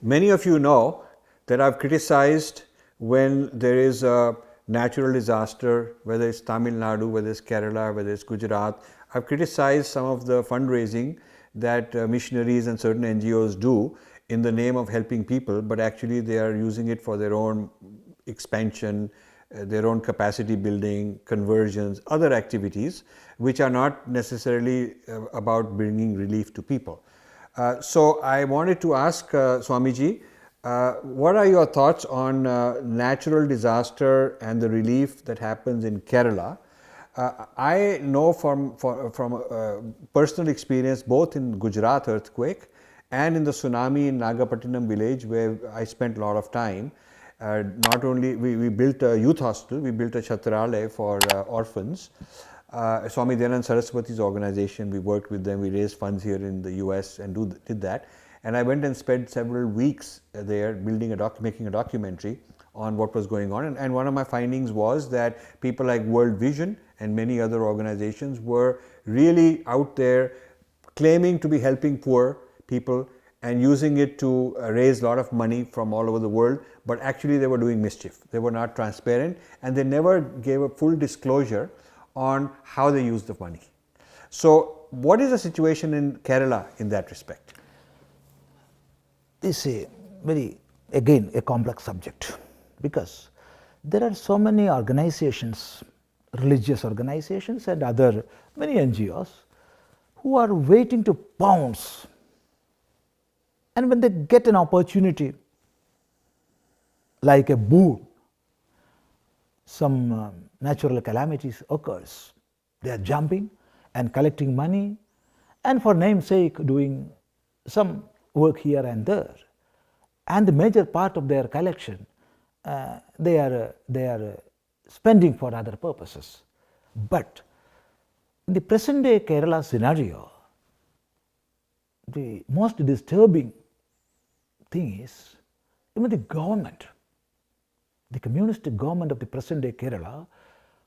Many of you know that I've criticized when there is a natural disaster, whether it's Tamil Nadu, whether it's Kerala, whether it's Gujarat. I've criticized some of the fundraising that missionaries and certain NGOs do in the name of helping people, but actually they are using it for their own expansion, their own capacity building, conversions, other activities which are not necessarily about bringing relief to people. So I wanted to ask Swamiji, what are your thoughts on natural disaster and the relief that happens in Kerala? I know from personal experience, both in Gujarat earthquake and in the tsunami in Nagapattinam village, where I spent a lot of time. Not only we built a youth hostel, we built a chaturalaya for orphans. Swami Dayanand Saraswati's organization, we worked with them, we raised funds here in the US and did that. And I went and spent several weeks there making a documentary on what was going on. And one of my findings was that people like World Vision and many other organizations were really out there claiming to be helping poor people and using it to raise a lot of money from all over the world, but actually they were doing mischief. They were not transparent and they never gave a full disclosure on how they used the money. So what is the situation in Kerala in that respect? This is again a complex subject, because there are so many organizations, religious organizations and other many NGOs who are waiting to pounce, and when they get an opportunity like a boon, some natural calamities occurs, they are jumping and collecting money and for namesake doing some work here and there, and the major part of their collection they are spending for other purposes. But in the present day Kerala scenario, the most disturbing thing is even the government, the communist government of the present day Kerala,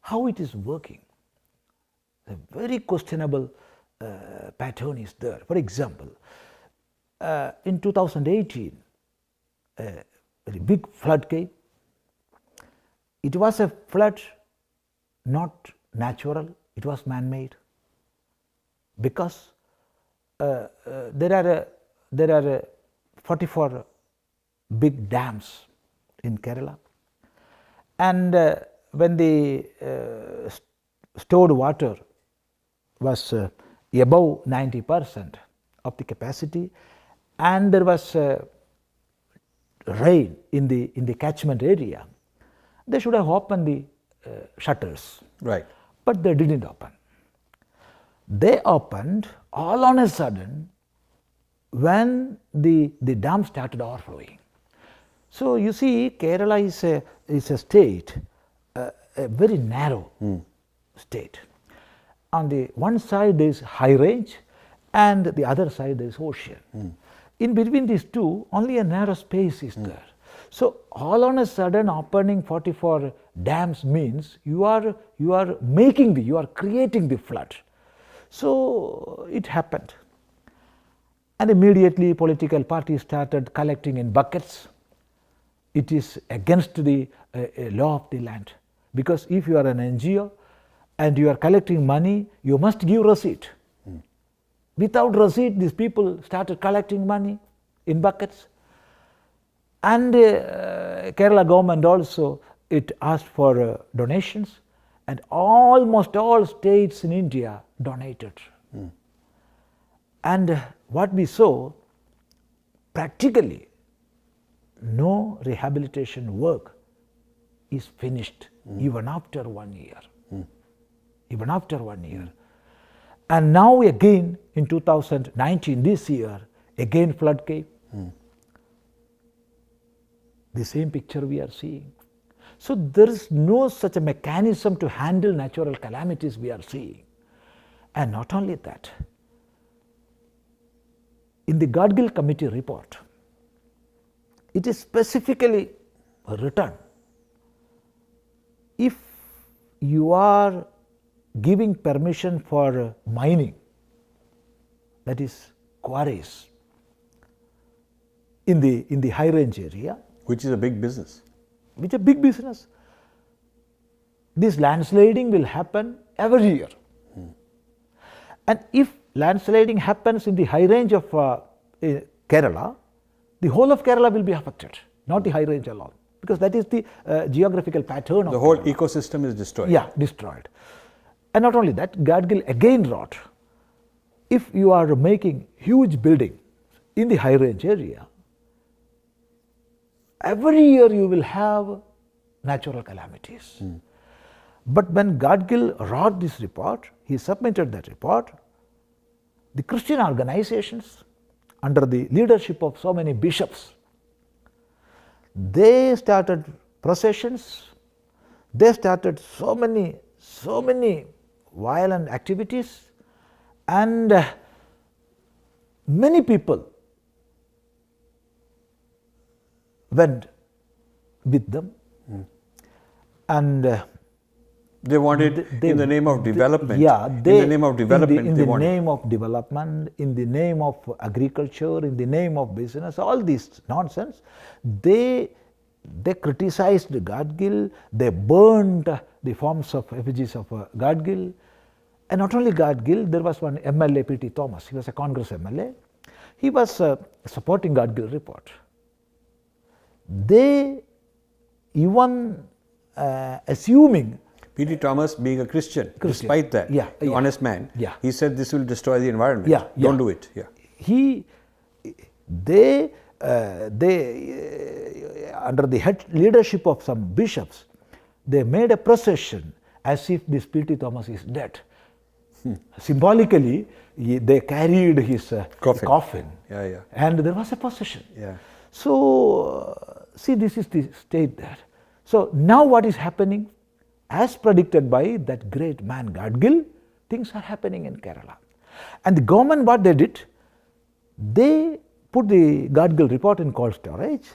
how it is working. A very questionable pattern is there. For example, in 2018, a very big flood came. It was a flood not natural, it was man-made, because there are 44 big dams in Kerala, and when the stored water was above 90% of the capacity, and there was rain in the catchment area, they should have opened the shutters. Right. But they didn't open. They opened all on a sudden when the dam started overflowing. So you see, Kerala is a state, a very narrow state. On the one side there is high range and the other side there is ocean. In between these two, only a narrow space is there. So all on a sudden opening 44 dams means you are creating the flood. So it happened. And immediately political parties started collecting in buckets. It is against the law of the land, because if you are an NGO and you are collecting money, you must give receipt. Without receipt, these people started collecting money in buckets. And Kerala government also, it asked for donations, and almost all states in India donated. And what we saw, practically no rehabilitation work is finished even after 1 year. Even after 1 year. And now again in 2019, this year, again flood came. The same picture we are seeing. So there is no such a mechanism to handle natural calamities we are seeing. And not only that, in the Gadgil committee report, it is specifically written, if you are giving permission for mining, that is quarries, in the high range area, which is a big business. which is a big business. This landsliding will happen every year. And if landsliding happens in the high range of Kerala, the whole of Kerala will be affected, not the high range alone, because that is the geographical pattern of The whole Kerala. ecosystem is destroyed. Yeah, destroyed. And not only that, Gadgil again wrote, if you are making huge building in the high range area, every year you will have natural calamities. But when Gadgil wrote this report, he submitted that report, the Christian organizations under the leadership of so many bishops, they started processions, they started so many violent activities, and many people went with them, and They wanted, in the name of development. in the name of development, in the name of agriculture, in the name of business, all this nonsense, they criticized Gadgil, they burned the forms of effigies of Gadgil. And not only Gadgil, there was one MLA, P.T. Thomas, he was a Congress MLA, he was supporting Gadgil report. They even assuming P.T. Thomas, being a Christian, despite that, an honest man, he said this will destroy the environment. Don't do it. They under the leadership of some bishops, they made a procession as if this P.T. Thomas is dead. Symbolically, they carried his coffin. And there was a procession. So, see, this is the state there. So, now what is happening? As predicted by that great man Gadgil, things are happening in Kerala. And the government, what they did, they put the Gadgil report in cold storage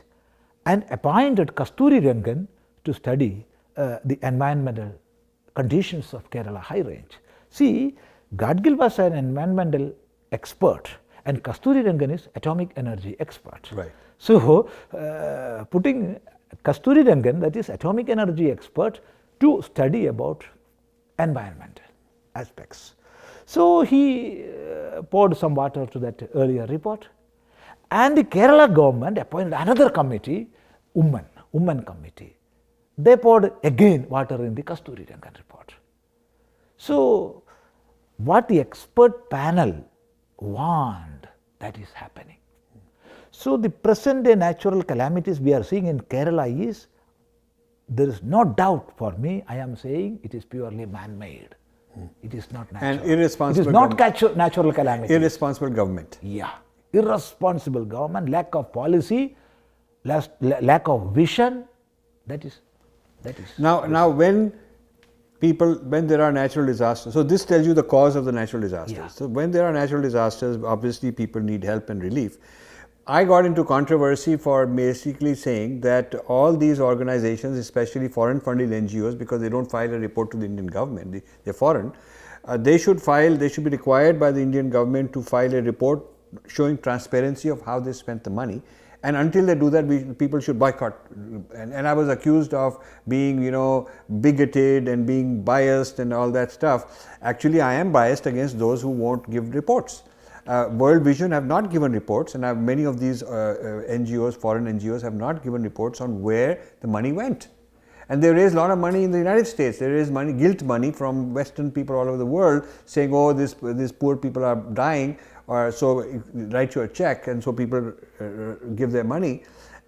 and appointed Kasturi Rangan to study the environmental conditions of Kerala high range. See, Gadgil was an environmental expert and Kasturi Rangan is atomic energy expert. So, putting Kasturi Rangan, that is atomic energy expert, to study about environmental aspects. So, he poured some water to that earlier report, and the Kerala government appointed another committee, Women committee. They poured again water in the Kasturi Rangan report. So, what the expert panel warned, that is happening. So, the present day natural calamities we are seeing in Kerala is, there is no doubt for me, I am saying it is purely man-made. It is not natural. And irresponsible. It is not natural calamity. Irresponsible government. Irresponsible government, lack of policy, lack of vision. That is. Now, when there are natural disasters, so this tells you the cause of the natural disasters. So when there are natural disasters, obviously people need help and relief. I got into controversy for basically saying that all these organizations, especially foreign funded NGOs, because they don't file a report to the Indian government, they're foreign, they should be required by the Indian government to file a report showing transparency of how they spent the money. And until they do that, people should boycott. And I was accused of being, bigoted and being biased and all that stuff. Actually, I am biased against those who won't give reports. World Vision have not given reports, and many of these NGOs, foreign NGOs, have not given reports on where the money went. And they raise a lot of money in the United States. They raise money, guilt money from Western people all over the world, saying, "Oh, these poor people are dying, or so write you a check," and so people give their money.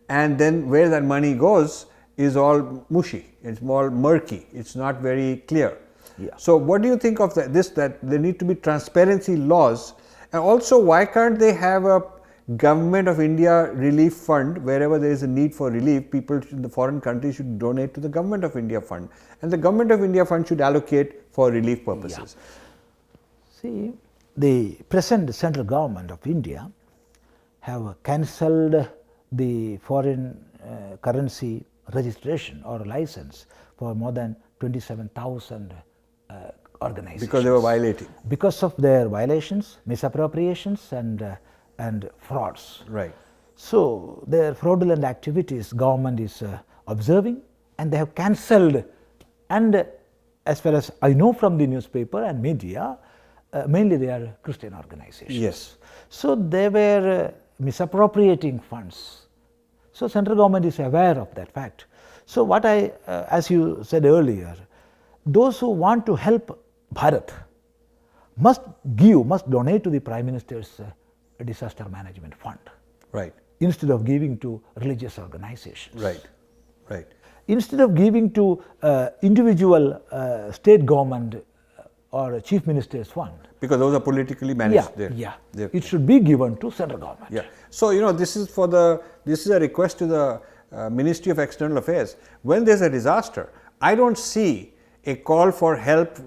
And then where that money goes is all mushy. It's more murky. It's not very clear. So, what do you think of that? That there need to be transparency laws. And also, why can't they have a Government of India relief fund? Wherever there is a need for relief, people in the foreign countries should donate to the Government of India fund, and the Government of India fund should allocate for relief purposes. See, the present central government of India have cancelled the foreign currency registration or license for more than 27,000 organizations. Because they were violating. Because of their violations, misappropriations and frauds. So their fraudulent activities government is observing, and they have cancelled, and as far as I know from the newspaper and media, mainly they are Christian organizations. Yes. So they were misappropriating funds. So central government is aware of that fact. So what I, as you said earlier, those who want to help Bharat must donate to the Prime Minister's disaster management fund. Right. Instead of giving to religious organizations. Right. Right. Instead of giving to individual state government or chief minister's fund. Because those are politically managed. It should be given to central government. Yeah. So, this is a request to the Ministry of External Affairs. When there's a disaster, I don't see a call for help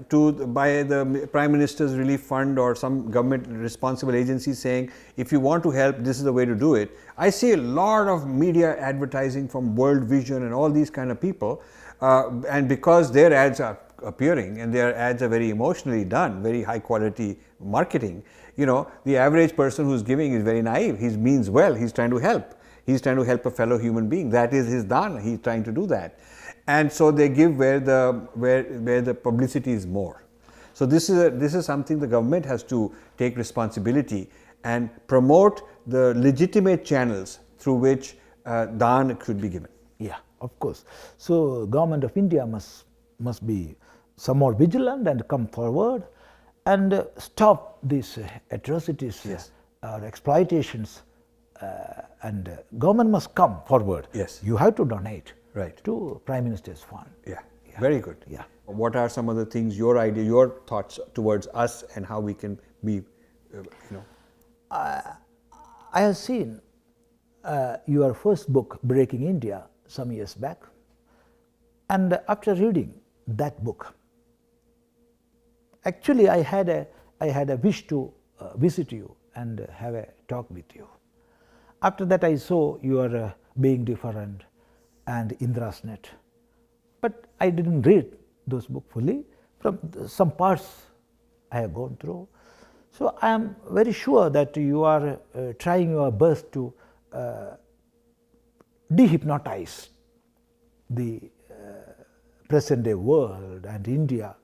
by the Prime Minister's Relief Fund or some government responsible agency saying, if you want to help, this is the way to do it. I see a lot of media advertising from World Vision and all these kind of people, and because their ads are appearing and their ads are very emotionally done, very high quality marketing, the average person who's giving is very naive. He means well, he's trying to help. He's trying to help a fellow human being. That is his dana. He's trying to do that. And so they give where the publicity is more. So this is something the government has to take responsibility and promote the legitimate channels through which daan should be given. Yeah, of course. So government of India must be some more vigilant and come forward and stop these atrocities or exploitations, and government must come forward. Yes. You have to donate. Right. To Prime Minister's fund. Yeah. Very good. Yeah. What are some of the things, your thoughts towards us and how we can be, I have seen your first book, Breaking India, some years back, and after reading that book, actually I had a wish to visit you and have a talk with you. After that I saw your Being Different and Indra's Net. But I didn't read those books fully. From some parts I have gone through. So I am very sure that you are trying your best to dehypnotize the present day world and India.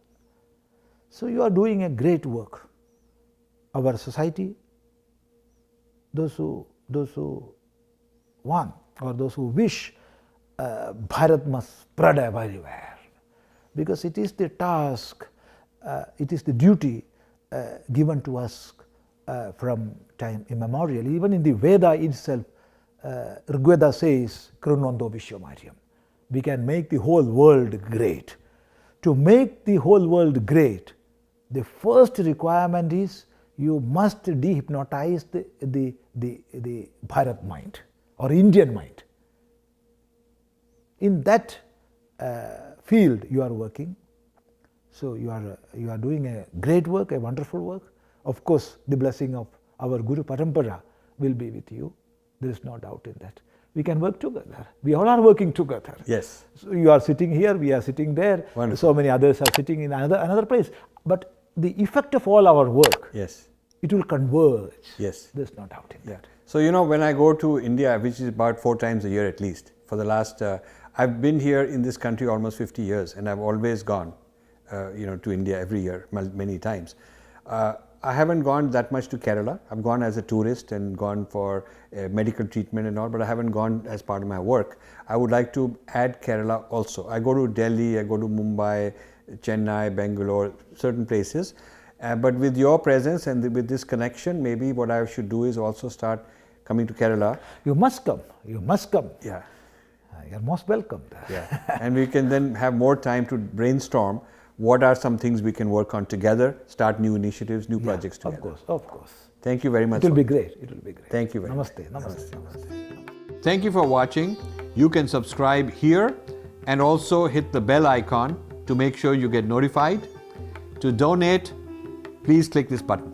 So you are doing a great work. Our society, those who want or those who wish Bharat must spread everywhere, because it is the task, it is the duty given to us from time immemorial. Even in the Veda itself, Rigveda says, Krunando Vishwamaryam. We can make the whole world great. To make the whole world great, the first requirement is you must dehypnotize the Bharat mind or Indian mind. In that field you are working, so you are doing a great work, a wonderful work. Of course, the blessing of our Guru Parampara will be with you. There is no doubt in that. We can work together. We all are working together. Yes. So you are sitting here, we are sitting there. Wonderful. So many others are sitting in another place. But the effect of all our work, yes, it will converge. Yes. There is no doubt in that. So when I go to India, which is about 4 times a year at least, for the last, I've been here in this country almost 50 years, and I've always gone, to India every year, many times. I haven't gone that much to Kerala. I've gone as a tourist and gone for medical treatment and all, but I haven't gone as part of my work. I would like to add Kerala also. I go to Delhi, I go to Mumbai, Chennai, Bangalore, certain places. But with your presence and with this connection, maybe what I should do is also start coming to Kerala. You must come. You must come. Yeah. You are most welcome there. Yeah. And we can then have more time to brainstorm what are some things we can work on together, start new initiatives, new projects together. Of course. Thank you very much. It will be great. It will be great. Thank you very much. Namaste. Thank you for watching. You can subscribe here and also hit the bell icon to make sure you get notified. To donate, please click this button.